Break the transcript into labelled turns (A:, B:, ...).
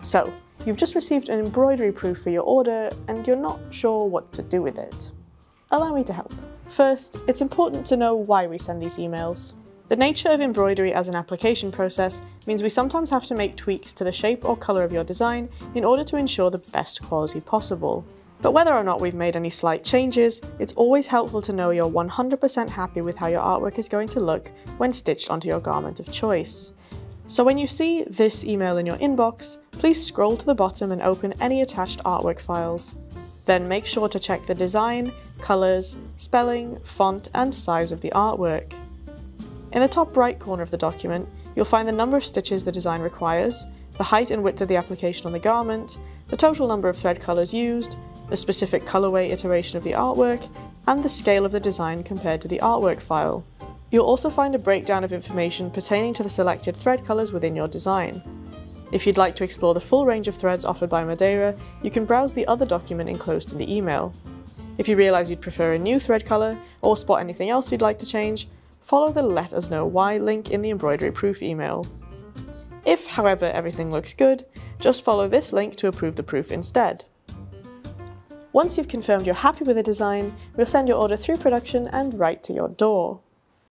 A: So, you've just received an embroidery proof for your order and you're not sure what to do with it. Allow me to help. First, it's important to know why we send these emails. The nature of embroidery as an application process means we sometimes have to make tweaks to the shape or colour of your design in order to ensure the best quality possible. But whether or not we've made any slight changes, it's always helpful to know you're 100% happy with how your artwork is going to look when stitched onto your garment of choice. So when you see this email in your inbox, please scroll to the bottom and open any attached artwork files. Then make sure to check the design, colours, spelling, font and size of the artwork. In the top right corner of the document, you'll find the number of stitches the design requires, the height and width of the application on the garment, the total number of thread colours used, the specific colourway iteration of the artwork, and the scale of the design compared to the artwork file. You'll also find a breakdown of information pertaining to the selected thread colours within your design. If you'd like to explore the full range of threads offered by Madeira, you can browse the other document enclosed in the email. If you realise you'd prefer a new thread colour, or spot anything else you'd like to change, follow the Let Us Know Why link in the embroidery proof email. If, however, everything looks good, just follow this link to approve the proof instead. Once you've confirmed you're happy with the design, we'll send your order through production and right to your door.